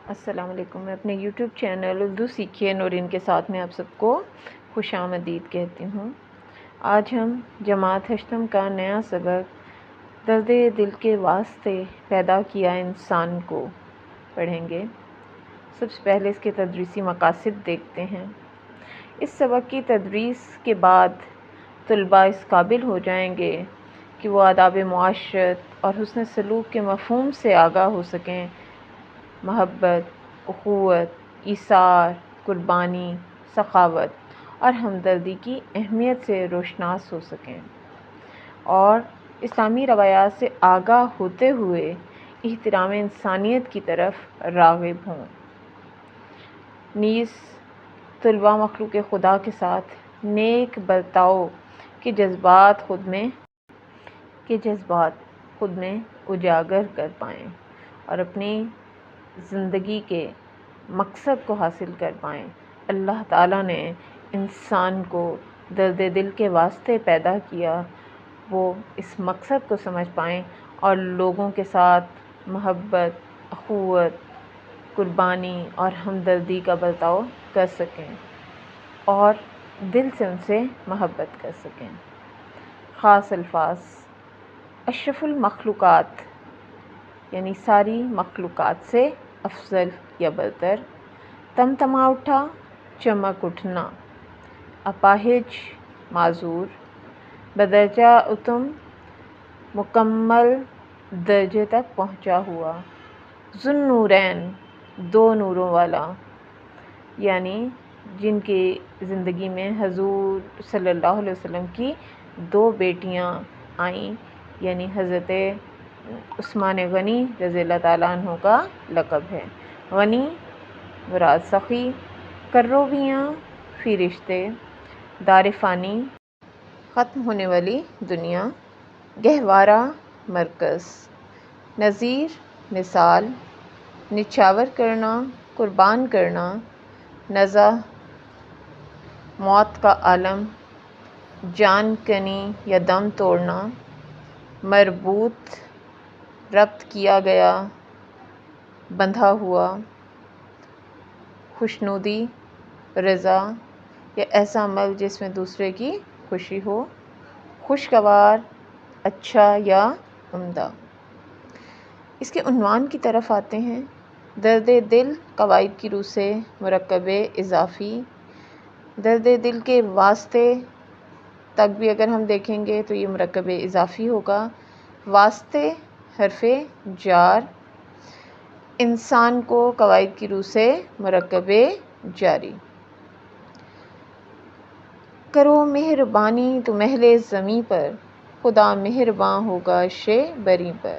السلام علیکم۔ میں اپنے یوٹیوب چینل اردو سیکھیے نورین کے ساتھ میں آپ سب کو خوش آمدید کہتی ہوں۔ آج ہم جماعت ہشتم کا نیا سبق درد دل کے واسطے پیدا کیا انسان کو پڑھیں گے۔ سب سے پہلے اس کے تدریسی مقاصد دیکھتے ہیں۔ اس سبق کی تدریس کے بعد طلباء اس قابل ہو جائیں گے کہ وہ آداب معاشرت اور حسن سلوک کے مفہوم سے آگاہ ہو سکیں، محبت، اخوت، ایثار، قربانی، سخاوت اور ہمدردی کی اہمیت سے روشناس ہو سکیں، اور اسلامی روایات سے آگاہ ہوتے ہوئے احترام انسانیت کی طرف راغب ہوں۔ نیز طلباء مخلوق خدا کے ساتھ نیک برتاؤ کے جذبات خود میں اجاگر کر پائیں اور اپنی زندگی کے مقصد کو حاصل کر پائیں۔ اللہ تعالیٰ نے انسان کو درد دل کے واسطے پیدا کیا، وہ اس مقصد کو سمجھ پائیں اور لوگوں کے ساتھ محبت، اخوت، قربانی اور ہمدردی کا برتاؤ کر سکیں اور دل سے ان سے محبت کر سکیں۔ خاص الفاظ: اشرف المخلوقات یعنی ساری مخلوقات سے افضل یا برتر، تمتما اٹھا، چمک اٹھنا، اپاہج، معذور، بدرجہ اتم، مکمل درجے تک پہنچا ہوا، ذو النورین، دو نوروں والا، یعنی جن کی زندگی میں حضور صلی اللہ علیہ وسلم کی دو بیٹیاں آئیں، یعنی حضرت عثمان غنی رضی اللہ تعالیٰ عنہ کا لقب ہے۔ غنی مراد سخی، کروبیاں فی رشتے، دار فانی ختم ہونے والی دنیا، گہوارہ مرکز، نظیر مثال، نچھاور کرنا، قربان کرنا، نزع موت کا عالم، جان کنی یا دم توڑنا، مربوط ربط کیا گیا، بندھا ہوا، خوشنودی، رضا یا ایسا عمل جس میں دوسرے کی خوشی ہو، خوشگوار، اچھا یا عمدہ۔ اس کے عنوان کی طرف آتے ہیں۔ درد دل قواعد کی روح سے مرکب اضافی، درد دل کے واسطے تک بھی اگر ہم دیکھیں گے تو یہ مرکب اضافی ہوگا۔ واسطے حرف جار، انسان کو قواعد کی روح سے مرکب جاری۔ کرو مہربانی تم اہل زمیں پر، خدا مہرباں ہوگا شے بری پر۔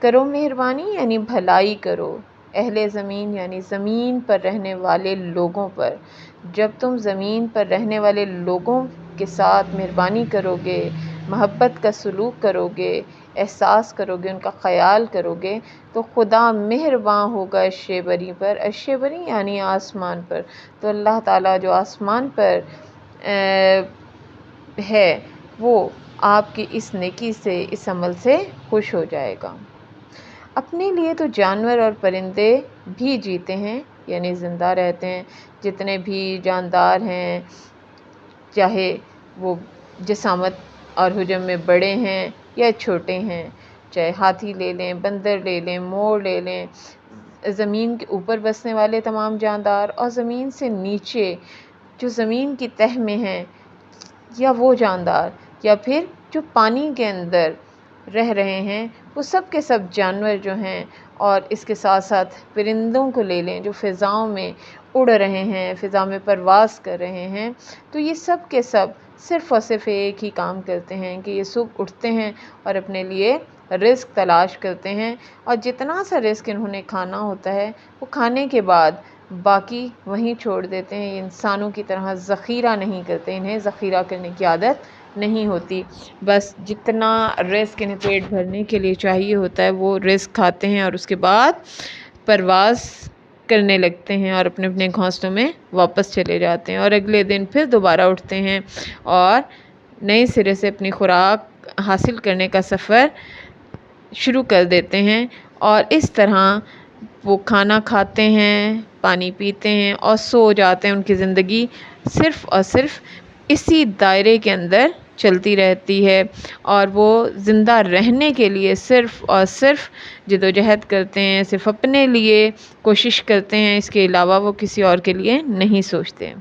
کرو مہربانی یعنی بھلائی کرو، اہل زمین یعنی زمین پر رہنے والے لوگوں پر۔ جب تم زمین پر رہنے والے لوگوں کے ساتھ مہربانی کرو گے، محبت کا سلوک کرو گے، احساس کرو گے، ان کا خیال کرو گے، تو خدا مہرباں ہوگا عرش بری پر۔ عرش بری یعنی آسمان پر۔ تو اللہ تعالیٰ جو آسمان پر ہے وہ آپ کی اس نیکی سے، اس عمل سے خوش ہو جائے گا۔ اپنے لیے تو جانور اور پرندے بھی جیتے ہیں، یعنی زندہ رہتے ہیں۔ جتنے بھی جاندار ہیں، چاہے وہ جسامت اور حجم میں بڑے ہیں یا چھوٹے ہیں، چاہے ہاتھی لے لیں، بندر لے لیں، مور لے لیں، زمین کے اوپر بسنے والے تمام جاندار اور زمین سے نیچے جو زمین کی تہہ میں ہیں، یا وہ جاندار، یا پھر جو پانی کے اندر رہ رہے ہیں، وہ سب کے سب جانور جو ہیں، اور اس کے ساتھ ساتھ پرندوں کو لے لیں جو فضاؤں میں اڑ رہے ہیں، فضا میں پرواز کر رہے ہیں، تو یہ سب کے سب صرف اور صرف ایک ہی کام کرتے ہیں کہ یہ صبح اٹھتے ہیں اور اپنے لیے رزق تلاش کرتے ہیں، اور جتنا سا رزق انہوں نے کھانا ہوتا ہے وہ کھانے کے بعد باقی وہیں چھوڑ دیتے ہیں۔ یہ انسانوں کی طرح ذخیرہ نہیں کرتے، انہیں ذخیرہ کرنے کی عادت نہیں ہوتی، بس جتنا رزق انہیں پیٹ بھرنے کے لیے چاہیے ہوتا ہے وہ رزق کھاتے ہیں اور اس کے بعد پرواز کرنے لگتے ہیں اور اپنے اپنے گھونسلوں میں واپس چلے جاتے ہیں، اور اگلے دن پھر دوبارہ اٹھتے ہیں اور نئے سرے سے اپنی خوراک حاصل کرنے کا سفر شروع کر دیتے ہیں۔ اور اس طرح وہ کھانا کھاتے ہیں، پانی پیتے ہیں اور سو جاتے ہیں۔ ان کی زندگی صرف اور صرف اسی دائرے کے اندر چلتی رہتی ہے، اور وہ زندہ رہنے کے لیے صرف اور صرف جدوجہد کرتے ہیں، صرف اپنے لیے کوشش کرتے ہیں، اس کے علاوہ وہ کسی اور کے لیے نہیں سوچتے۔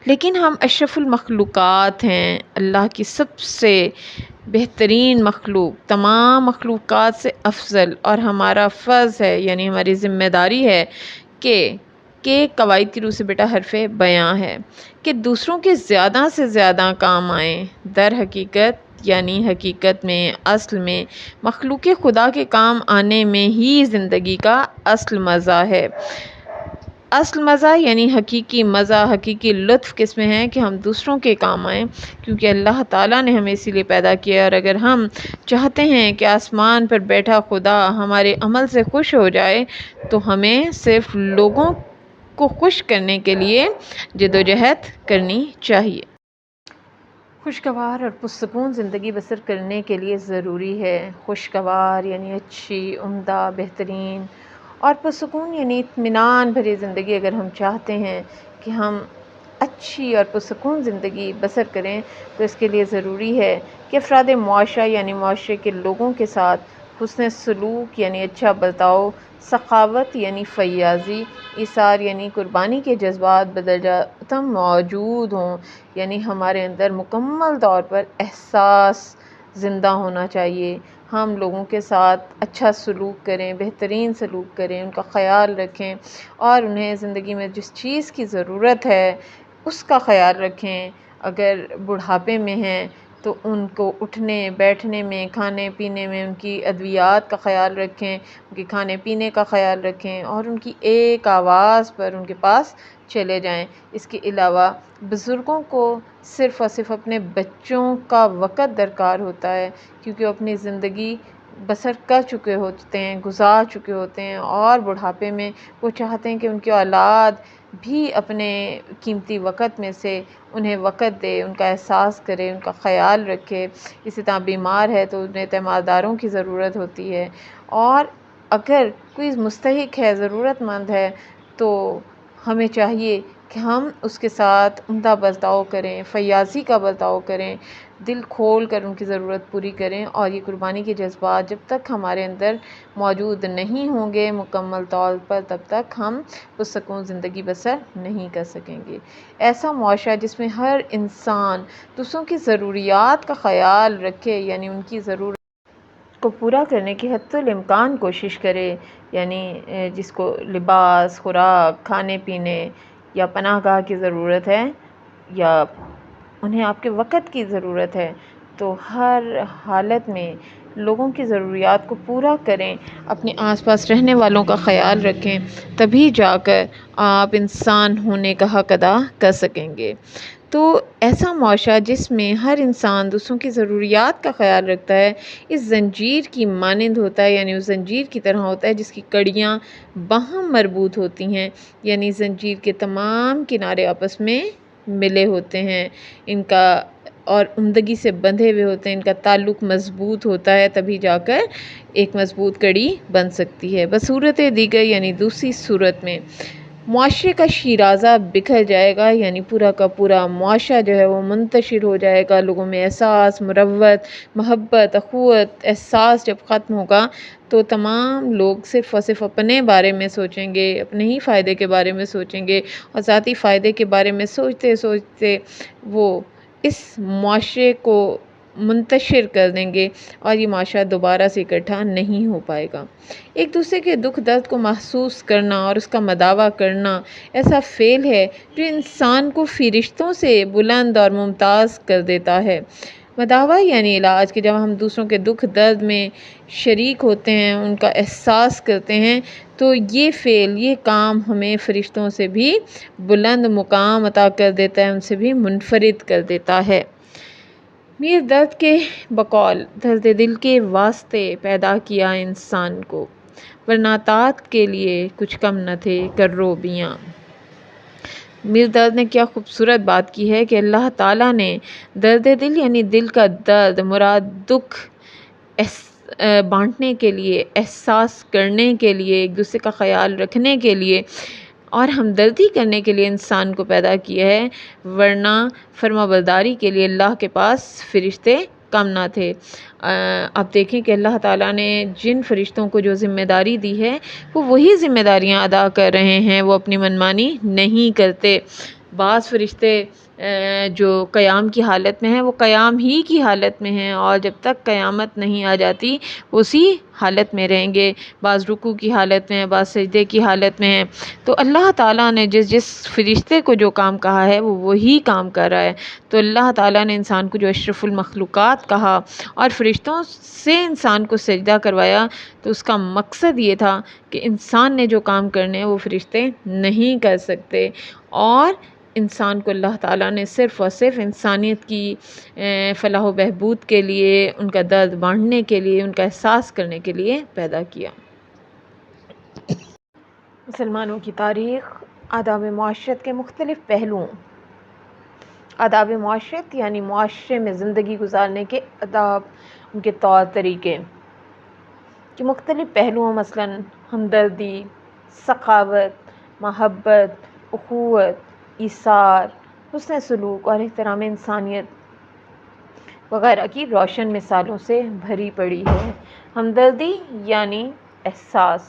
لیکن ہم اشرف المخلوقات ہیں، اللہ کی سب سے بہترین مخلوق، تمام مخلوقات سے افضل، اور ہمارا فرض ہے، یعنی ہماری ذمہ داری ہے کہ قواعد کی روح سے بیٹا حرف بیاں ہے کہ دوسروں کے زیادہ سے زیادہ کام آئیں۔ در حقیقت یعنی حقیقت میں، اصل میں مخلوق خدا کے کام آنے میں ہی زندگی کا اصل مزہ ہے۔ اصل مزہ یعنی حقیقی مزہ، حقیقی لطف کس میں ہے کہ ہم دوسروں کے کام آئیں، کیونکہ اللہ تعالیٰ نے ہمیں اسی لیے پیدا کیا، اور اگر ہم چاہتے ہیں کہ آسمان پر بیٹھا خدا ہمارے عمل سے خوش ہو جائے تو ہمیں صرف لوگوں کو خوش کرنے کے لیے جدوجہد کرنی چاہیے۔ خوشگوار اور پرسکون زندگی بسر کرنے کے لیے ضروری ہے، خوشگوار یعنی اچھی، عمدہ، بہترین، اور پرسکون یعنی اطمینان بھری زندگی اگر ہم چاہتے ہیں کہ ہم اچھی اور پرسکون زندگی بسر کریں تو اس کے لیے ضروری ہے کہ افراد معاشرہ یعنی معاشرے کے لوگوں کے ساتھ حسن سلوک یعنی اچھا برتاؤ، سخاوت یعنی فیاضی، ایثار یعنی قربانی کے جذبات بدرجاتم موجود ہوں، یعنی ہمارے اندر مکمل طور پر احساس زندہ ہونا چاہیے۔ ہم لوگوں کے ساتھ اچھا سلوک کریں، بہترین سلوک کریں، ان کا خیال رکھیں، اور انہیں زندگی میں جس چیز کی ضرورت ہے اس کا خیال رکھیں۔ اگر بڑھاپے میں ہیں تو ان کو اٹھنے بیٹھنے میں، کھانے پینے میں ان کی ادویات کا خیال رکھیں، ان کے کھانے پینے کا خیال رکھیں، اور ان کی ایک آواز پر ان کے پاس چلے جائیں۔ اس کے علاوہ بزرگوں کو صرف اور صرف اپنے بچوں کا وقت درکار ہوتا ہے، کیونکہ وہ اپنی زندگی بسر کر چکے ہوتے ہیں، گزار چکے ہوتے ہیں، اور بڑھاپے میں وہ چاہتے ہیں کہ ان کی اولاد بھی اپنے قیمتی وقت میں سے انہیں وقت دے، ان کا احساس کرے، ان کا خیال رکھے۔ اسی طرح بیمار ہے تو انہیں تیمارداروں کی ضرورت ہوتی ہے، اور اگر کوئی مستحق ہے، ضرورت مند ہے، تو ہمیں چاہیے کہ ہم اس کے ساتھ عمدہ برتاؤ کریں، فیاضی کا برتاؤ کریں، دل کھول کر ان کی ضرورت پوری کریں، اور یہ قربانی کے جذبات جب تک ہمارے اندر موجود نہیں ہوں گے مکمل طور پر، تب تک ہم پرسکون زندگی بسر نہیں کر سکیں گے۔ ایسا معاشرہ جس میں ہر انسان دوسروں کی ضروریات کا خیال رکھے، یعنی ان کی ضرورت کو پورا کرنے کی حتی الامکان کوشش کرے، یعنی جس کو لباس، خوراک، کھانے پینے یا پناہ گاہ کی ضرورت ہے، یا انہیں آپ کے وقت کی ضرورت ہے، تو ہر حالت میں لوگوں کی ضروریات کو پورا کریں، اپنے آس پاس رہنے والوں کا خیال رکھیں، تبھی جا کر آپ انسان ہونے کا حق ادا کر سکیں گے۔ تو ایسا معاشرہ جس میں ہر انسان دوسروں کی ضروریات کا خیال رکھتا ہے، اس زنجیر کی مانند ہوتا ہے، یعنی اس زنجیر کی طرح ہوتا ہے جس کی کڑیاں باہم مربوط ہوتی ہیں، یعنی زنجیر کے تمام کنارے آپس میں ملے ہوتے ہیں، ان کا اور عمدگی سے بندھے ہوئے ہوتے ہیں، ان کا تعلق مضبوط ہوتا ہے، تبھی جا کر ایک مضبوط کڑی بن سکتی ہے۔ بصورت دیگر یعنی دوسری صورت میں معاشرے کا شیرازہ بکھر جائے گا، یعنی پورا کا پورا معاشرہ جو ہے وہ منتشر ہو جائے گا، لوگوں میں احساس، مروت، محبت، اخوت احساس جب ختم ہوگا تو تمام لوگ صرف اور صرف اپنے بارے میں سوچیں گے، اپنے ہی فائدے کے بارے میں سوچیں گے، اور ذاتی فائدے کے بارے میں سوچتے سوچتے وہ اس معاشرے کو منتشر کر دیں گے، اور یہ معاشرہ دوبارہ سے اکٹھا نہیں ہو پائے گا۔ ایک دوسرے کے دکھ درد کو محسوس کرنا اور اس کا مداوع کرنا ایسا فعل ہے جو انسان کو فرشتوں سے بلند اور ممتاز کر دیتا ہے۔ مداوع یعنی علاج، کہ جب ہم دوسروں کے دکھ درد میں شریک ہوتے ہیں، ان کا احساس کرتے ہیں، تو یہ فعل، یہ کام ہمیں فرشتوں سے بھی بلند مقام عطا کر دیتا ہے، ان سے بھی منفرد کر دیتا ہے۔ میر درد کے بقول درد دل کے واسطے پیدا کیا انسان کو، ورنہ طاعت کے لیے کچھ کم نہ تھے کروبیاں۔ میر درد نے کیا خوبصورت بات کی ہے کہ اللہ تعالیٰ نے درد دل یعنی دل کا درد، مراد دکھ، بانٹنے کے لیے، احساس کرنے کے لیے، ایک دوسرے کا خیال رکھنے کے لیے اور ہمدردی کرنے کے لیے انسان کو پیدا کیا ہے، ورنہ فرما برداری کے لیے اللہ کے پاس فرشتے کم نہ تھے۔ آپ دیکھیں کہ اللہ تعالیٰ نے جن فرشتوں کو جو ذمہ داری دی ہے وہ وہی ذمہ داریاں ادا کر رہے ہیں، وہ اپنی منمانی نہیں کرتے۔ بعض فرشتے جو قیام کی حالت میں ہیں وہ قیام ہی کی حالت میں ہیں، اور جب تک قیامت نہیں آ جاتی اسی حالت میں رہیں گے۔ بعض رکوع کی حالت میں ہیں، بعض سجدے کی حالت میں ہیں۔ تو اللہ تعالیٰ نے جس فرشتے کو جو کام کہا ہے وہ وہی کام کر رہا ہے۔ تو اللہ تعالیٰ نے انسان کو جو اشرف المخلوقات کہا اور فرشتوں سے انسان کو سجدہ کروایا، تو اس کا مقصد یہ تھا کہ انسان نے جو کام کرنے ہیں وہ فرشتے نہیں کر سکتے، اور انسان کو اللہ تعالیٰ نے صرف اور صرف انسانیت کی فلاح و بہبود کے لیے، ان کا درد بانٹنے کے لیے، ان کا احساس کرنے کے لیے پیدا کیا۔ مسلمانوں کی تاریخ آداب معاشرت کے مختلف پہلوؤں۔ آداب معاشرت یعنی معاشرے میں زندگی گزارنے کے آداب، ان کے طور طریقے کے مختلف پہلوؤں، مثلاً ہمدردی، سخاوت، محبت، اخوت، ایثار، حسن سلوک اور احترام انسانیت وغیرہ کی روشن مثالوں سے بھری پڑی ہے۔ ہمدردی یعنی احساس،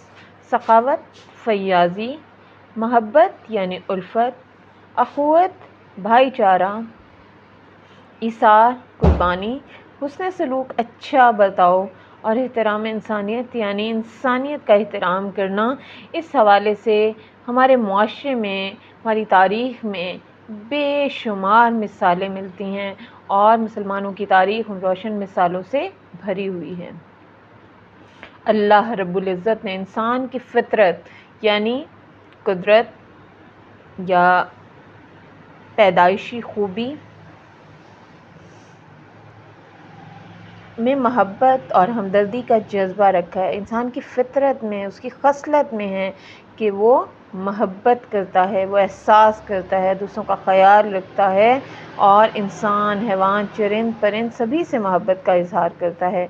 سخاوت فیاضی، محبت یعنی الفت، اخوت بھائی چارہ، ایثار قربانی، حسن سلوک اچھا برتاؤ، اور احترام انسانیت یعنی انسانیت کا احترام کرنا۔ اس حوالے سے ہمارے معاشرے میں، ہماری تاریخ میں بے شمار مثالیں ملتی ہیں، اور مسلمانوں کی تاریخ ان روشن مثالوں سے بھری ہوئی ہے۔ اللہ رب العزت نے انسان کی فطرت یعنی قدرت یا پیدائشی خوبی میں محبت اور ہمدردی کا جذبہ رکھا ہے۔ انسان کی فطرت میں، اس کی خصلت میں ہے کہ وہ محبت کرتا ہے، وہ احساس کرتا ہے، دوسروں کا خیال رکھتا ہے، اور انسان، حیوان، چرند پرند سبھی سے محبت کا اظہار کرتا ہے۔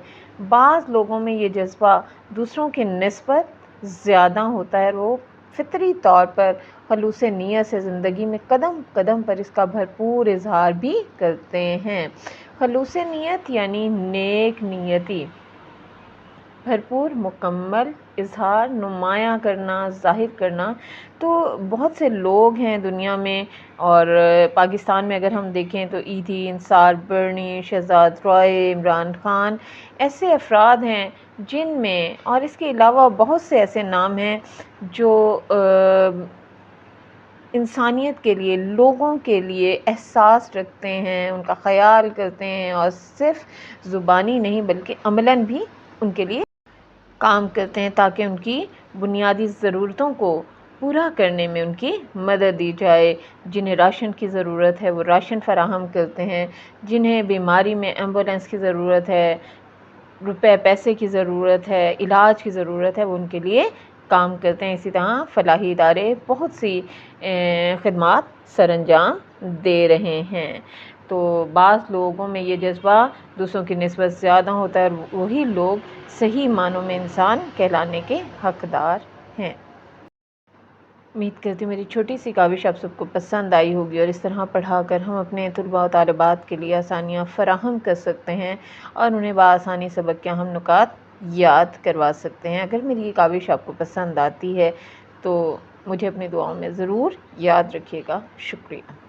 بعض لوگوں میں یہ جذبہ دوسروں کی نسبت زیادہ ہوتا ہے، وہ فطری طور پر خلوص نیت سے زندگی میں قدم قدم پر اس کا بھرپور اظہار بھی کرتے ہیں۔ خلوص نیت یعنی نیک نیتی، بھرپور مکمل اظہار، نمایاں کرنا، ظاہر کرنا۔ تو بہت سے لوگ ہیں دنیا میں، اور پاکستان میں اگر ہم دیکھیں تو ایدھی، انصار برنی، شہزاد رائے، عمران خان، ایسے افراد ہیں جن میں، اور اس کے علاوہ بہت سے ایسے نام ہیں جو انسانیت کے لیے، لوگوں کے لیے احساس رکھتے ہیں، ان کا خیال کرتے ہیں، اور صرف زبانی نہیں بلکہ عملاً بھی ان کے لیے کام کرتے ہیں تاکہ ان کی بنیادی ضرورتوں کو پورا کرنے میں ان کی مدد دی جائے۔ جنہیں راشن کی ضرورت ہے وہ راشن فراہم کرتے ہیں، جنہیں بیماری میں ایمبولینس کی ضرورت ہے، روپے پیسے کی ضرورت ہے، علاج کی ضرورت ہے، وہ ان کے لیے کام کرتے ہیں۔ اسی طرح فلاحی ادارے بہت سی خدمات سر انجام دے رہے ہیں۔ تو بعض لوگوں میں یہ جذبہ دوسروں کی نسبت زیادہ ہوتا ہے، اور وہی لوگ صحیح معنوں میں انسان کہلانے کے حقدار ہیں۔ امید کرتی ہوں میری چھوٹی سی کاوش آپ سب کو پسند آئی ہوگی، اور اس طرح پڑھا کر ہم اپنے طلباء و طالبات کے لیے آسانیاں فراہم کر سکتے ہیں، اور انہیں بآسانی سبق کے اہم نکات یاد کروا سکتے ہیں۔ اگر میری یہ کاوش آپ کو پسند آتی ہے تو مجھے اپنی دعاؤں میں ضرور یاد رکھیے گا۔ شکریہ۔